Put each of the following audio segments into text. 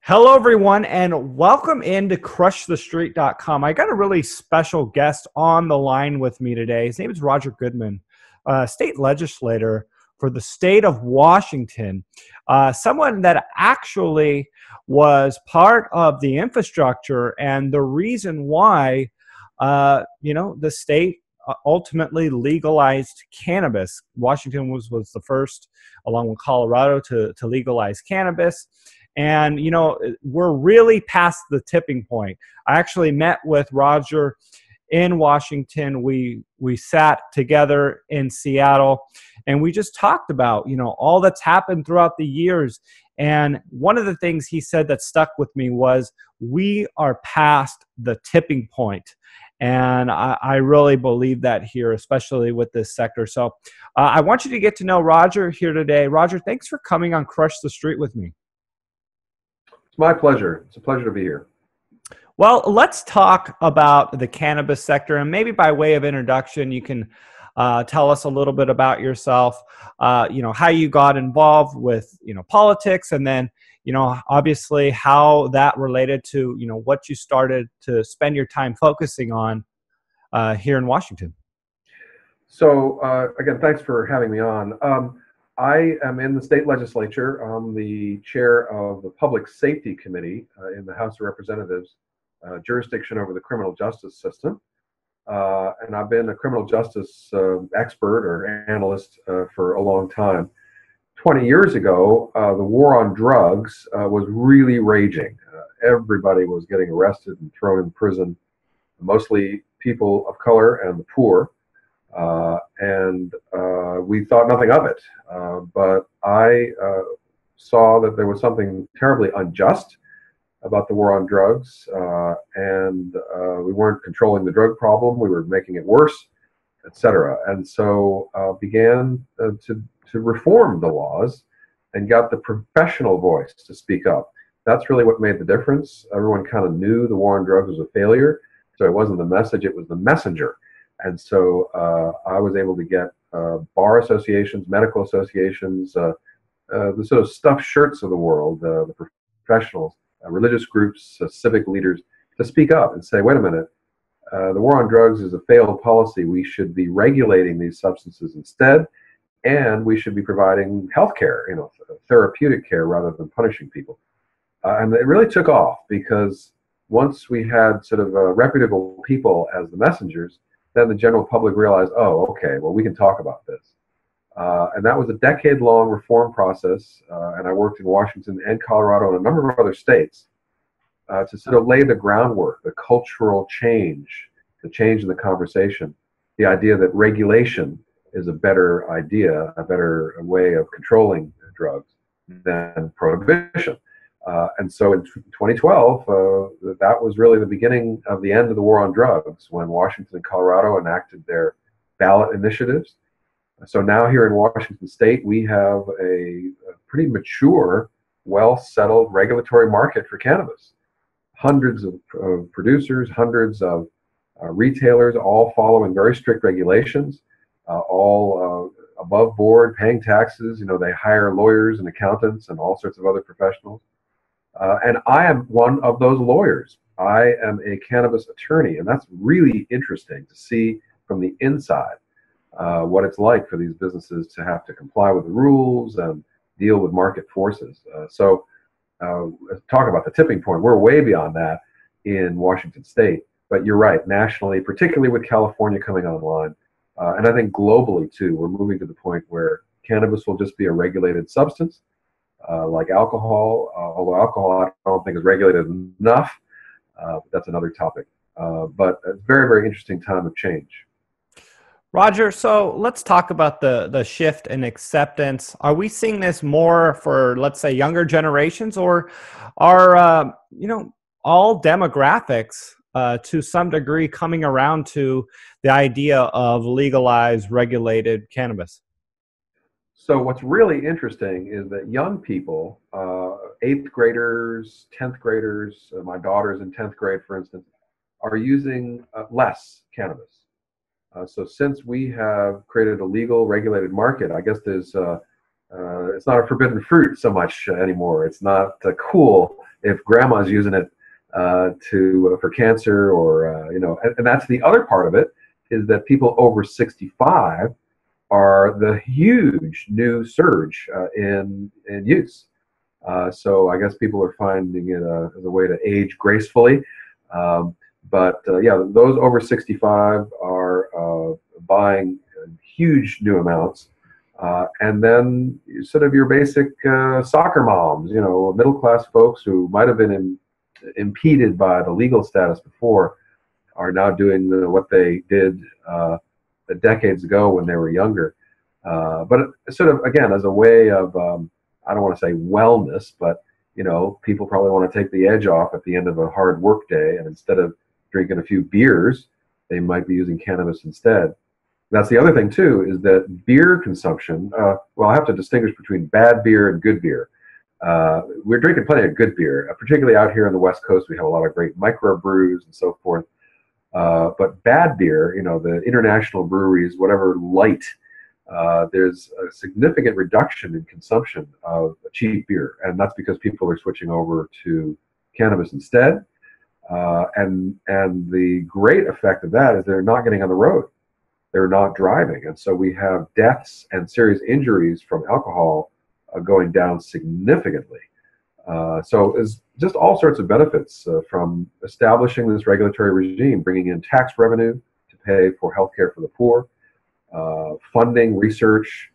Hello, everyone, and welcome into crushthestreet.com. I got a really special guest on the line with me today. His name is Roger Goodman, state legislator for the state of Washington, someone that actually was part of the infrastructure and the reason why, the state ultimately legalized cannabis. Washington was the first, along with Colorado, to legalize cannabis. And, we're really past the tipping point. I actually met with Roger in Washington. We sat together in Seattle, and we just talked about, all that's happened throughout the years. And one of the things he said that stuck with me was, we are past the tipping point. And I really believe that here, especially with this sector. So I want you to get to know Roger here today. Roger, thanks for coming on Crush the Street with me. My pleasure. It's a pleasure to be here. Well, let's talk about the cannabis sector, and maybe by way of introduction, you can tell us a little bit about yourself, how you got involved with, politics, and then, obviously how that related to, what you started to spend your time focusing on here in Washington. So, again, thanks for having me on. I am in the state legislature. I'm the chair of the Public Safety Committee in the House of Representatives, jurisdiction over the criminal justice system. And I've been a criminal justice expert or analyst for a long time. 20 years ago, the war on drugs was really raging. Everybody was getting arrested and thrown in prison, mostly people of color and the poor. And we thought nothing of it. But I saw that there was something terribly unjust about the war on drugs, and we weren't controlling the drug problem. We were making it worse, etc. And so began to reform the laws and got the professional voice to speak up. That's really what made the difference. Everyone kind of knew the war on drugs was a failure, so it wasn't the message, it was the messenger. And so I was able to get bar associations, medical associations, the sort of stuffed shirts of the world, the professionals, religious groups, civic leaders, to speak up and say, wait a minute, the war on drugs is a failed policy. We should be regulating these substances instead, and we should be providing health care, therapeutic care rather than punishing people. And it really took off because once we had sort of reputable people as the messengers, then the general public realized, oh, okay, well, we can talk about this. And that was a decade-long reform process, and I worked in Washington and Colorado and a number of other states to sort of lay the groundwork, the cultural change, the change in the conversation, the idea that regulation is a better idea, a better way of controlling drugs than prohibition. And so in 2012, that was really the beginning of the end of the war on drugs when Washington and Colorado enacted their ballot initiatives. So now here in Washington State, we have a pretty mature, well-settled regulatory market for cannabis. Hundreds of producers, hundreds of retailers, all following very strict regulations, all above board, paying taxes. They hire lawyers and accountants and all sorts of other professionals. And I am one of those lawyers. I am a cannabis attorney, and that's really interesting to see from the inside what it's like for these businesses to have to comply with the rules and deal with market forces. So talk about the tipping point. We're way beyond that in Washington State, but you're right, nationally, particularly with California coming online, and I think globally too, we're moving to the point where cannabis will just be a regulated substance. Like alcohol, although alcohol I don't think is regulated enough, but that's another topic. But a very, very interesting time of change. Roger, so let's talk about the shift in acceptance. Are we seeing this more for, let's say, younger generations, or are all demographics to some degree coming around to the idea of legalized, regulated cannabis? So what's really interesting is that young people, 8th graders, 10th graders, my daughter's in 10th grade, for instance, are using less cannabis. So since we have created a legal, regulated market, I guess there's it's not a forbidden fruit so much anymore. It's not cool if grandma's using it for cancer, or and that's the other part of it, is that people over 65 are the huge new surge in use. So I guess people are finding it as a way to age gracefully. Those over 65 are buying huge new amounts. And then sort of your basic soccer moms, middle-class folks who might have been impeded by the legal status before, are now doing what they did decades ago when they were younger. But sort of, again, as a way of, I don't want to say wellness, but, people probably want to take the edge off at the end of a hard work day, and instead of drinking a few beers, they might be using cannabis instead. That's the other thing, too, is that beer consumption, I have to distinguish between bad beer and good beer. We're drinking plenty of good beer, particularly out here on the West Coast. We have a lot of great microbrews and so forth. But bad beer, the international breweries, whatever light, there's a significant reduction in consumption of cheap beer. And that's because people are switching over to cannabis instead. And the great effect of that is they're not getting on the road. They're not driving. And so we have deaths and serious injuries from alcohol going down significantly. So it's just all sorts of benefits from establishing this regulatory regime, bringing in tax revenue to pay for healthcare for the poor, funding research,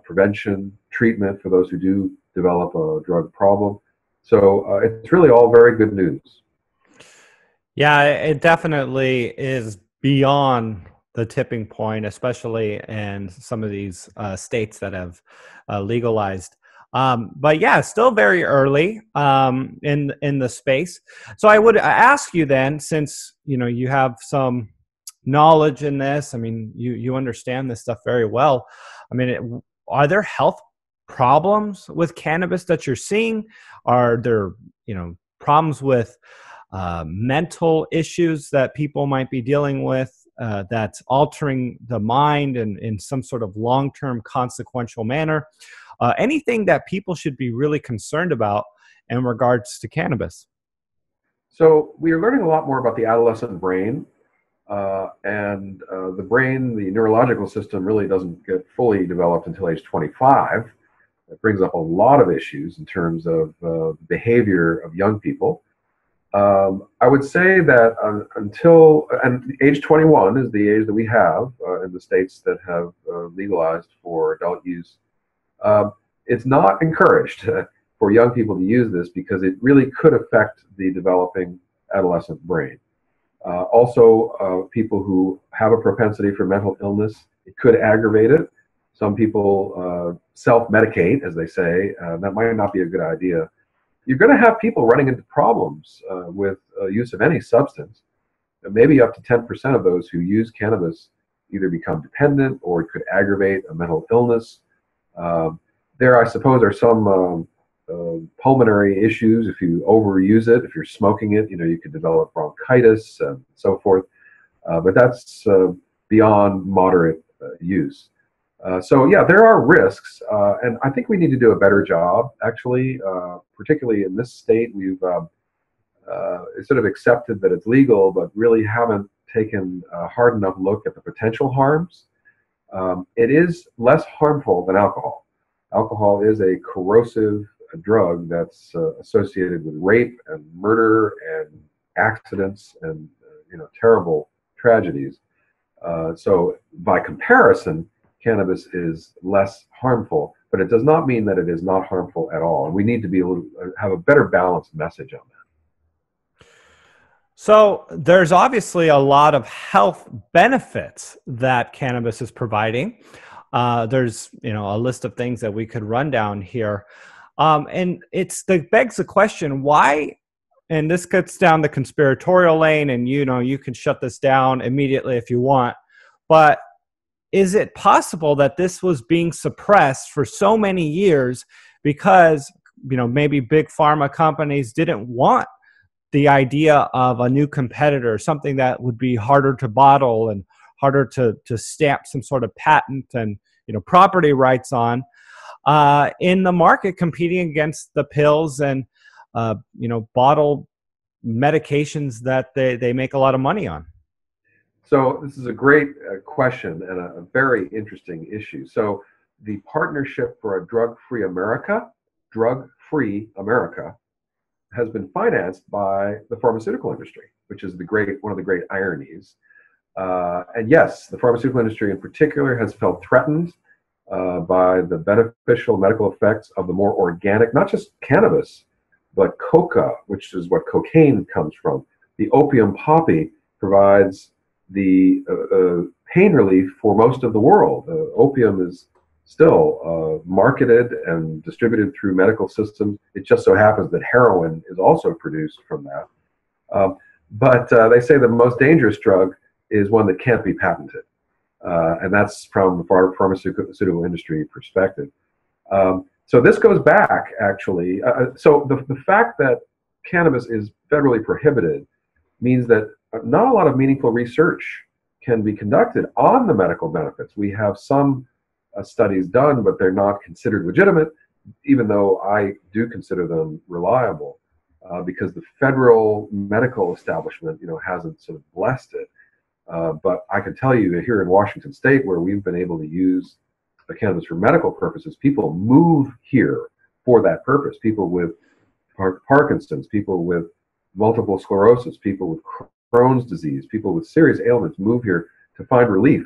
prevention, treatment for those who do develop a drug problem. So it's really all very good news. Yeah, it definitely is beyond the tipping point, especially in some of these states that have legalized. But yeah, still very early in the space. So I would ask you then, since you have some knowledge in this, I mean, you understand this stuff very well. I mean, are there health problems with cannabis that you're seeing? Are there problems with mental issues that people might be dealing with that's altering the mind in some sort of long-term consequential manner? Anything that people should be really concerned about in regards to cannabis? So we are learning a lot more about the adolescent brain. And the brain, the neurological system, really doesn't get fully developed until age 25. It brings up a lot of issues in terms of behavior of young people. I would say that and age 21 is the age that we have in the states that have legalized for adult use. It's not encouraged for young people to use this because it really could affect the developing adolescent brain. Also, people who have a propensity for mental illness, it could aggravate it. Some people self-medicate, as they say. That might not be a good idea. You're going to have people running into problems with use of any substance. Maybe up to 10% of those who use cannabis either become dependent or it could aggravate a mental illness. There, I suppose, are some pulmonary issues. If you overuse it, if you're smoking it, you could develop bronchitis and so forth. But that's beyond moderate use. So yeah, there are risks, and I think we need to do a better job, actually, particularly in this state. We've sort of accepted that it's legal, but really haven't taken a hard enough look at the potential harms. It is less harmful than alcohol. Alcohol is a corrosive drug that's associated with rape and murder and accidents and terrible tragedies. So by comparison, cannabis is less harmful, but it does not mean that it is not harmful at all. And we need to be able to have a better balanced message on that. So there's obviously a lot of health benefits that cannabis is providing. There's a list of things that we could run down here. And begs the question, why, and this gets down the conspiratorial lane, and you can shut this down immediately if you want, but is it possible that this was being suppressed for so many years because, maybe big pharma companies didn't want the idea of a new competitor, something that would be harder to bottle and harder to stamp some sort of patent and, property rights on, in the market, competing against the pills and bottled medications that they make a lot of money on? So this is a great question and a very interesting issue. So the Partnership for a Drug-Free America, has been financed by the pharmaceutical industry, which is one of the great ironies. And yes, the pharmaceutical industry in particular has felt threatened by the beneficial medical effects of the more organic, not just cannabis, but coca, which is what cocaine comes from. The opium poppy provides the pain relief for most of the world. Opium is still marketed and distributed through medical systems. It just so happens that heroin is also produced from that. But they say the most dangerous drug is one that can't be patented. And that's from the pharmaceutical industry perspective. So this goes back, actually. So the fact that cannabis is federally prohibited means that not a lot of meaningful research can be conducted on the medical benefits. We have some studies done, but they're not considered legitimate, even though I do consider them reliable, because the federal medical establishment, hasn't sort of blessed it. But I can tell you here in Washington State, where we've been able to use the cannabis for medical purposes, people move here for that purpose. People with Parkinson's, people with multiple sclerosis, people with Crohn's disease, people with serious ailments move here to find relief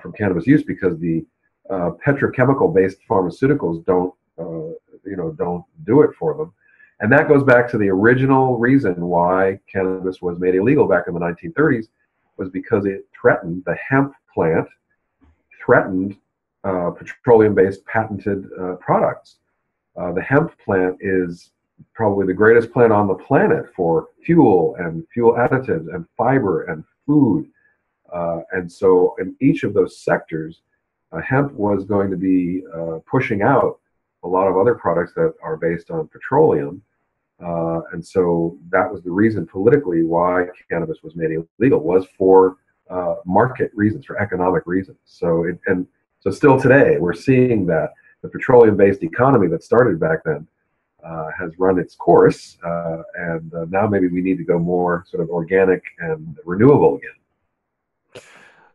from cannabis use, because the petrochemical-based pharmaceuticals don't do it for them. And that goes back to the original reason why cannabis was made illegal back in the 1930s, was because it threatened the hemp plant, threatened petroleum-based patented products. The hemp plant is probably the greatest plant on the planet for fuel and fuel additives and fiber and food. And so in each of those sectors, hemp was going to be pushing out a lot of other products that are based on petroleum. And so that was the reason politically why cannabis was made illegal, was for market reasons, for economic reasons. So still today, we're seeing that the petroleum-based economy that started back then has run its course, and now maybe we need to go more sort of organic and renewable again.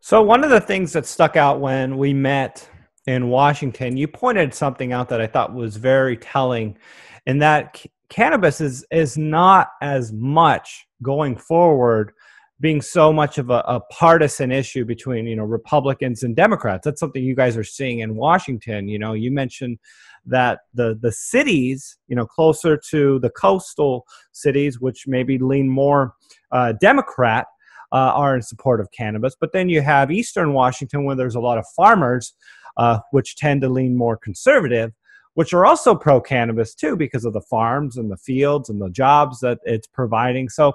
So one of the things that stuck out when we met in Washington, you pointed something out that I thought was very telling, in that cannabis is not as much going forward being so much of a partisan issue between, Republicans and Democrats. That's something you guys are seeing in Washington. You mentioned that the cities, closer to the coastal cities, which maybe lean more Democrat, are in support of cannabis. But then you have Eastern Washington, where there's a lot of farmers, which tend to lean more conservative, which are also pro-cannabis too, because of the farms and the fields and the jobs that it's providing. So,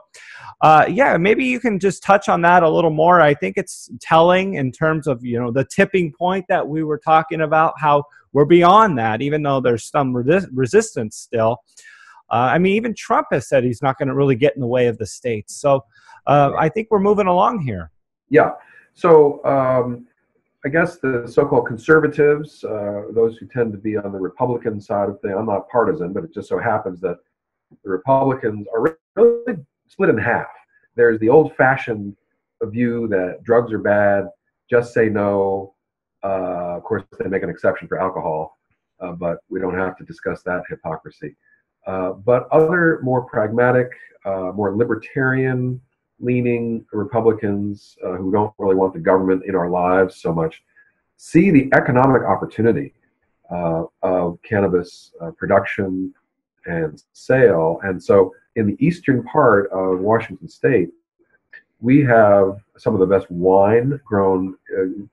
maybe you can just touch on that a little more. I think it's telling in terms of, the tipping point that we were talking about, how we're beyond that, even though there's some resistance still. Even Trump has said he's not going to really get in the way of the states. So I think we're moving along here. Yeah. So I guess the so-called conservatives, those who tend to be on the Republican side of things, I'm not partisan, but it just so happens that the Republicans are really split in half. There's the old-fashioned view that drugs are bad, just say no. Of course, they make an exception for alcohol, but we don't have to discuss that hypocrisy. But other more pragmatic, more libertarian-leaning Republicans who don't really want the government in our lives so much see the economic opportunity of cannabis production and sale. And so in the eastern part of Washington State, we have some of the best wine grown,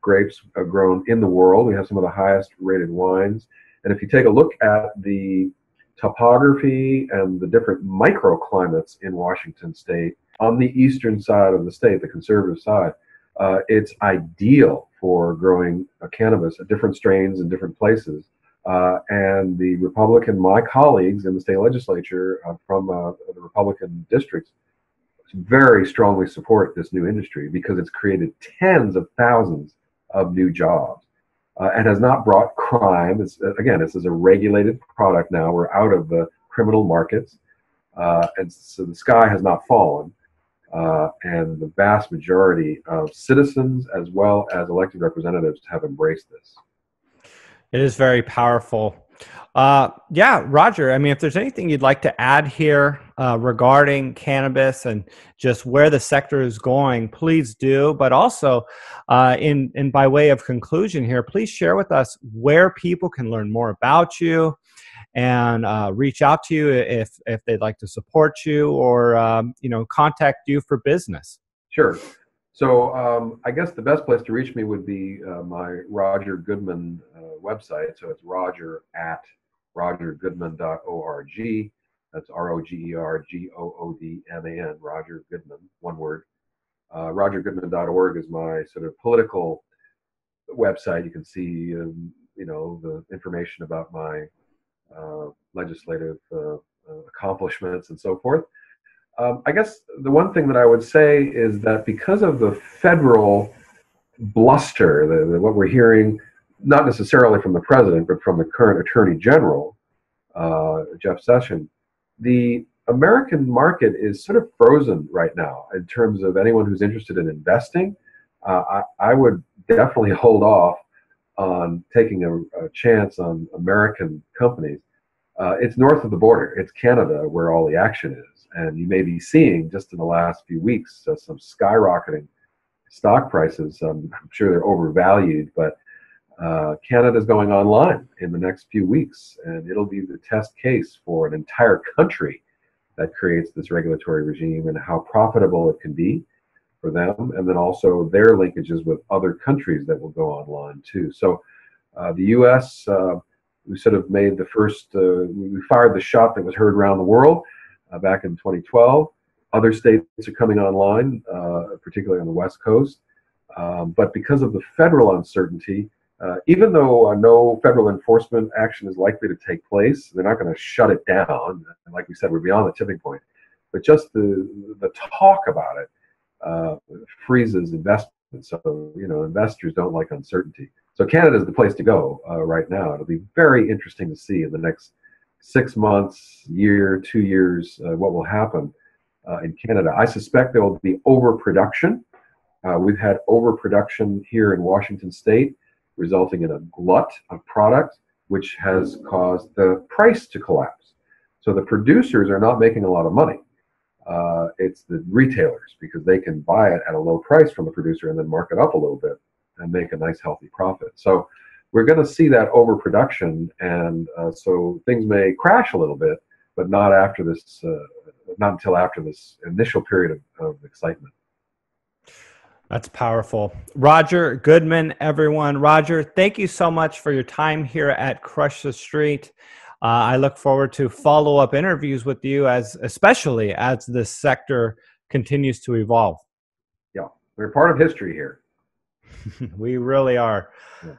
grapes grown in the world. We have some of the highest rated wines. And if you take a look at the topography and the different microclimates in Washington State, on the eastern side of the state, the conservative side, it's ideal for growing cannabis at different strains in different places. And the my colleagues in the state legislature from the Republican districts very strongly support this new industry, because it's created tens of thousands of new jobs and has not brought crime. This is a regulated product now. We're out of the criminal markets. And so the sky has not fallen. And the vast majority of citizens as well as elected representatives have embraced this. It is very powerful. Yeah, Roger, I mean, if there's anything you'd like to add here regarding cannabis and just where the sector is going, please do. But also, in by way of conclusion here, please share with us where people can learn more about you and reach out to you if they'd like to support you or contact you for business. Sure. So I guess the best place to reach me would be my Roger Goodman website. So it's Roger at rogergoodman.org. That's ROGERGOODMAN, Roger Goodman, one word. RogerGoodman.org is my sort of political website. You can see, the information about my legislative accomplishments and so forth. I guess the one thing that I would say is that because of the federal bluster, what we're hearing, not necessarily from the president, but from the current attorney general, Jeff Sessions, the American market is sort of frozen right now in terms of anyone who's interested in investing. I would definitely hold off on taking a chance on American companies. It's north of the border. It's Canada where all the action is. And you may be seeing just in the last few weeks some skyrocketing stock prices. I'm sure they're overvalued, but Canada's going online in the next few weeks, and it'll be the test case for an entire country that creates this regulatory regime and how profitable it can be for them, and then also their linkages with other countries that will go online too. So the U.S., we sort of made the first, we fired the shot that was heard around the world back in 2012. Other states are coming online, particularly on the West Coast. But because of the federal uncertainty, even though no federal enforcement action is likely to take place, they're not going to shut it down. And like we said, we're beyond the tipping point. But just the talk about it freezes investment. So, investors don't like uncertainty. So Canada is the place to go right now. It'll be very interesting to see in the next 6 months, year, 2 years, what will happen in Canada. I suspect there will be overproduction. We've had overproduction here in Washington State, resulting in a glut of product, which has caused the price to collapse. So the producers are not making a lot of money. It's the retailers, because they can buy it at a low price from the producer and then mark it up a little bit and make a nice healthy profit. So we're going to see that overproduction, and so things may crash a little bit, but not after this, not until after this initial period of excitement. That's powerful. Roger Goodman, everyone. Roger, thank you so much for your time here at Crush the Street. I look forward to follow-up interviews with you, especially as this sector continues to evolve. Yeah, we're part of history here. We really are. Yeah.